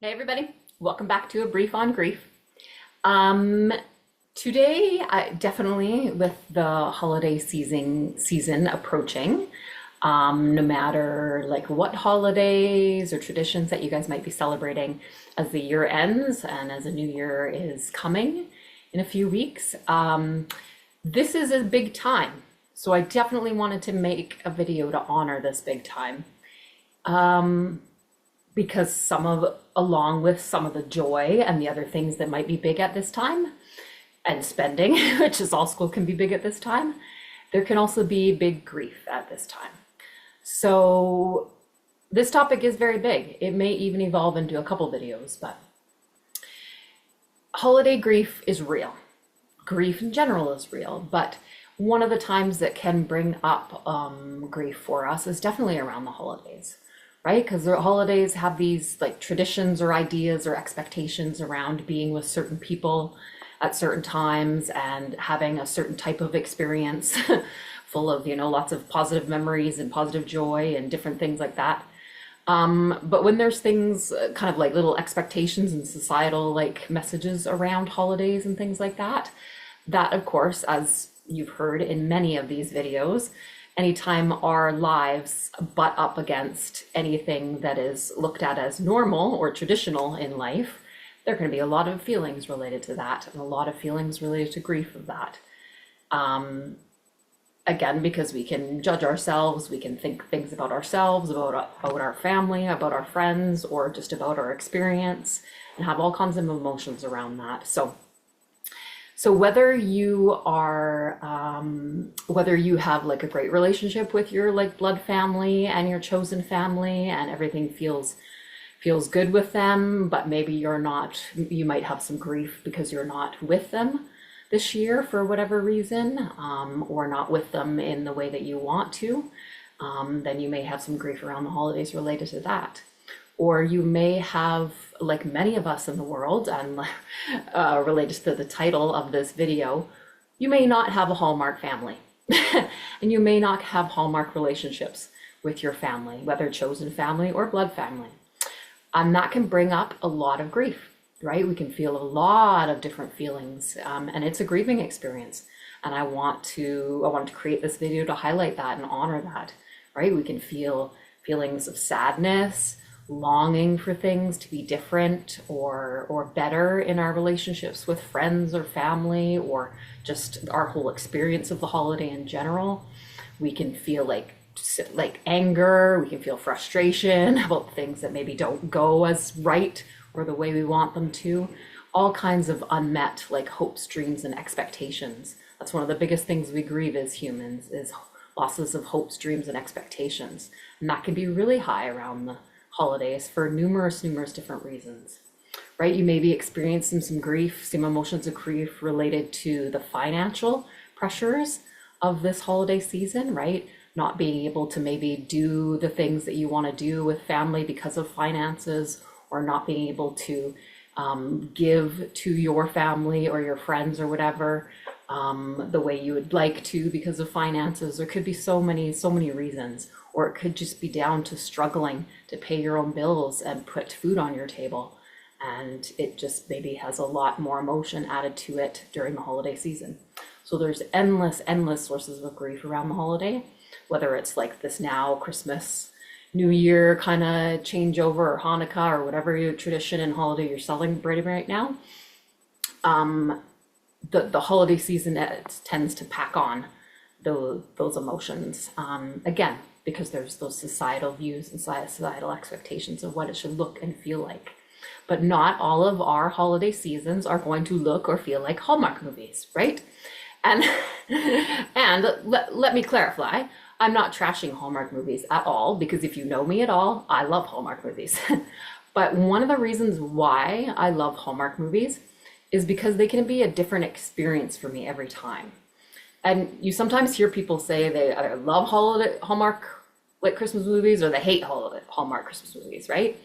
Hey everybody, welcome back to a brief on grief. Um, Today, definitely with the holiday season approaching, no matter like what holidays or traditions that you guys might be celebrating as the year ends and as a new year is coming in a few weeks, this is a big time. So I definitely wanted to make a video to honor this big time because along with some of the joy and the other things that might be big at this time, and spending, which is also can be big at this time, there can also be big grief at this time. So this topic is very big. It may even evolve into a couple videos, but holiday grief is real. Grief in general is real, but one of the times that can bring up grief for us is definitely around the holidays, right? Because the holidays have these like traditions or ideas or expectations around being with certain people at certain times and having a certain type of experience full of, lots of positive memories and positive joy and different things like that. But when there's things kind of like little expectations and societal like messages around holidays and things like that, that of course, as you've heard in many of these videos, anytime our lives butt up against anything that is looked at as normal or traditional in life, there are going to be a lot of feelings related to that and a lot of feelings related to grief of that. Again, because we can judge ourselves, we can think things about ourselves, about our family, about our friends, or just about our experience, and have all kinds of emotions around that. So whether you have like a great relationship with your like blood family and your chosen family and everything feels good with them, but maybe you might have some grief because you're not with them this year for whatever reason, or not with them in the way that you want to, then you may have some grief around the holidays related to that. Or you may have, like many of us in the world, and related to the title of this video, you may not have a Hallmark family. And you may not have Hallmark relationships with your family, whether chosen family or blood family. And that can bring up a lot of grief, right? We can feel a lot of different feelings, and it's a grieving experience. And I want to create this video to highlight that and honor that, right? We can feel feelings of sadness, longing for things to be different or better in our relationships with friends or family, or just our whole experience of the holiday in general. We can feel like anger, we can feel frustration about things that maybe don't go as right or the way we want them to. All kinds of unmet like hopes, dreams, and expectations. That's one of the biggest things we grieve as humans, is losses of hopes, dreams, and expectations. And that can be really high around the holidays for numerous different reasons, right? You may be experiencing some grief, some emotions of grief related to the financial pressures of this holiday season, right? Not being able to maybe do the things that you want to do with family because of finances, or not being able to give to your family or your friends or whatever the way you would like to because of finances. There could be so many reasons, or it could just be down to struggling to pay your own bills and put food on your table. And it just maybe has a lot more emotion added to it during the holiday season. So there's endless sources of grief around the holiday, whether it's like this now Christmas, New Year kind of changeover, or Hanukkah, or whatever your tradition and holiday you're celebrating right now. The holiday season tends to pack on those emotions, again, because there's those societal views and societal expectations of what it should look and feel like. But not all of our holiday seasons are going to look or feel like Hallmark movies, right? And let me clarify, I'm not trashing Hallmark movies at all, because if you know me at all, I love Hallmark movies. But one of the reasons why I love Hallmark movies is because they can be a different experience for me every time. And you sometimes hear people say they either love Hallmark like Christmas movies, or they hate Hallmark Christmas movies, right?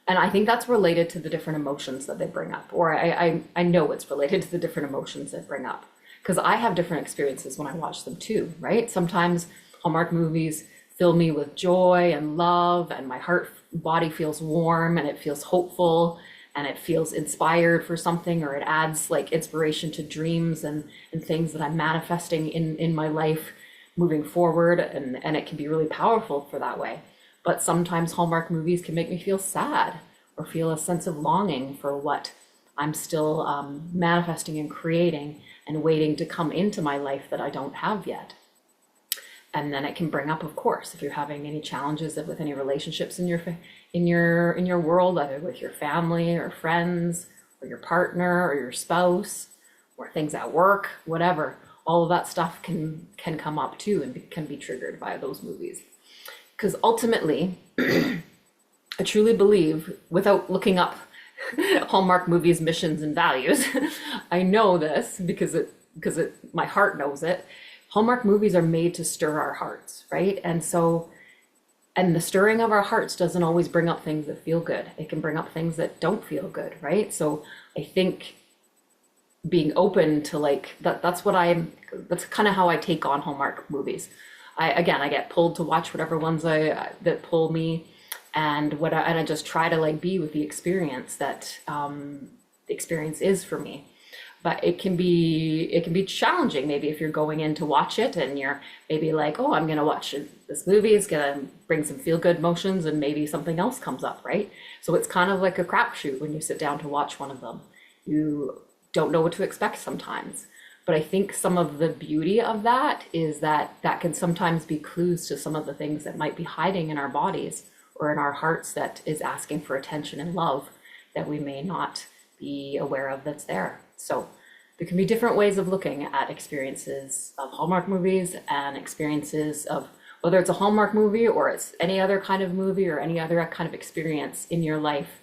And I think that's related to the different emotions that they bring up, or I know it's related to the different emotions they bring up, because I have different experiences when I watch them too, right? Sometimes Hallmark movies fill me with joy and love, and my heart body feels warm and it feels hopeful and it feels inspired for something, or it adds like inspiration to dreams and things that I'm manifesting in my life moving forward, and it can be really powerful for that way. But sometimes Hallmark movies can make me feel sad or feel a sense of longing for what I'm still manifesting and creating and waiting to come into my life that I don't have yet. And then it can bring up, of course, if you're having any challenges with any relationships in your world, either with your family or friends or your partner or your spouse or things at work, whatever, all of that stuff can come up too and can be triggered by those movies. Because ultimately, I truly believe, without looking up Hallmark movies' missions and values, I know this because my heart knows it. Hallmark movies are made to stir our hearts, right? And the stirring of our hearts doesn't always bring up things that feel good. It can bring up things that don't feel good, right? So I think being open to like that's kind of how I take on Hallmark movies. I get pulled to watch whatever ones that pull me, and I just try to like be with the experience that the experience is for me. But it can be challenging maybe if you're going in to watch it and you're maybe like, oh, I'm gonna watch this movie, it's gonna bring some feel good emotions, and maybe something else comes up, right? So it's kind of like a crapshoot when you sit down to watch one of them. You don't know what to expect sometimes. But I think some of the beauty of that is that can sometimes be clues to some of the things that might be hiding in our bodies or in our hearts that is asking for attention and love that we may not be aware of that's there. So there can be different ways of looking at experiences of Hallmark movies and experiences of whether it's a Hallmark movie or it's any other kind of movie or any other kind of experience in your life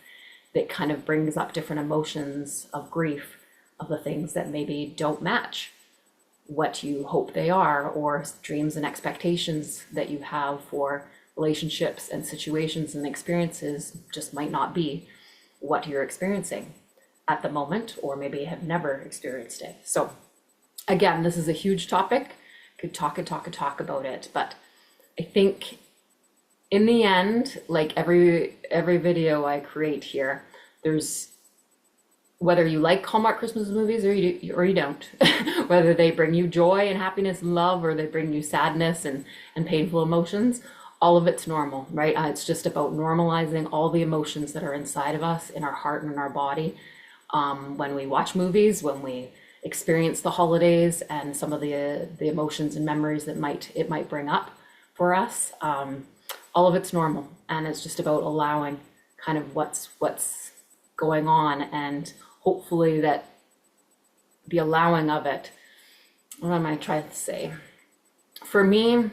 that kind of brings up different emotions of grief of the things that maybe don't match what you hope they are, or dreams and expectations that you have for relationships and situations and experiences just might not be what you're experiencing at the moment, or maybe have never experienced it. So again, this is a huge topic. Could talk about it, but I think in the end, like every video I create here, there's whether you like Hallmark Christmas movies or you don't, whether they bring you joy and happiness and love, or they bring you sadness and painful emotions, all of it's normal, right? It's just about normalizing all the emotions that are inside of us, in our heart and in our body. When we watch movies, when we experience the holidays and some of the emotions and memories that it might bring up for us, all of it's normal. And it's just about allowing kind of what's going on, and hopefully that the allowing of it, what am I trying to say? For me,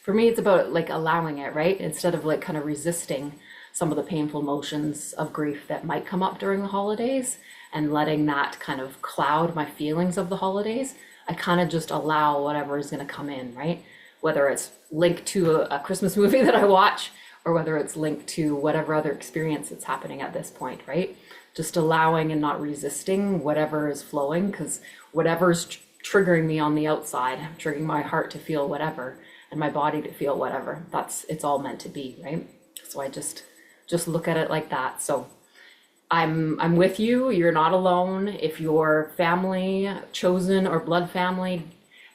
it's about like allowing it, right? Instead of like kind of resisting some of the painful emotions of grief that might come up during the holidays and letting that kind of cloud my feelings of the holidays, I kind of just allow whatever is going to come in, right? Whether it's linked to a Christmas movie that I watch, or whether it's linked to whatever other experience that's happening at this point, right? Just allowing and not resisting whatever is flowing, because whatever's triggering me on the outside, triggering my heart to feel whatever and my body to feel whatever, it's all meant to be, right? So I just look at it like that. So I'm with you. You're not alone. If your family, chosen or blood family,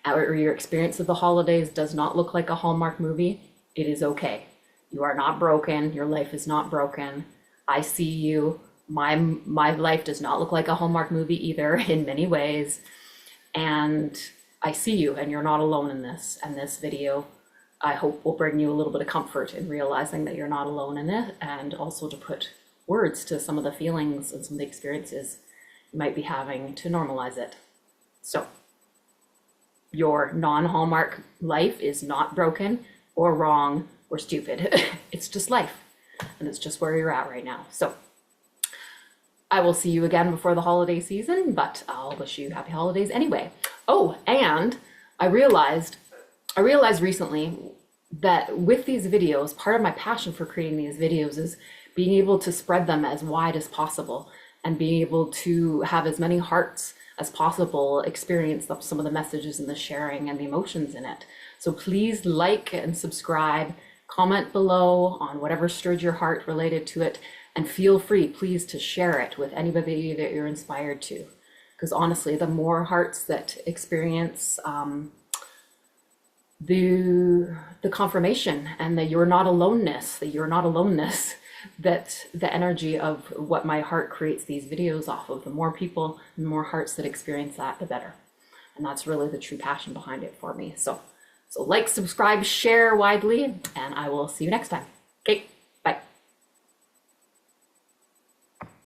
or your experience of the holidays does not look like a Hallmark movie, it is okay. You are not broken. Your life is not broken. I see you. My life does not look like a Hallmark movie either in many ways. And I see you, and you're not alone in this. And this video, I hope, will bring you a little bit of comfort in realizing that you're not alone in it, and also to put words to some of the feelings and some of the experiences you might be having to normalize it. So your non-Hallmark life is not broken or wrong or stupid. It's just life, and it's just where you're at right now. So I will see you again before the holiday season, but I'll wish you happy holidays anyway. Oh, and I realized recently that with these videos, part of my passion for creating these videos is being able to spread them as wide as possible, and being able to have as many hearts as possible experience some of the messages and the sharing and the emotions in it. So please like and subscribe, comment below on whatever stirred your heart related to it, and feel free, please, to share it with anybody that you're inspired to. Because honestly, the more hearts that experience the confirmation and that you're not aloneness, that the energy of what my heart creates these videos off of, the more people, the more hearts that experience that, the better. And that's really the true passion behind it for me. So like, subscribe, share widely, and I will see you next time. Okay.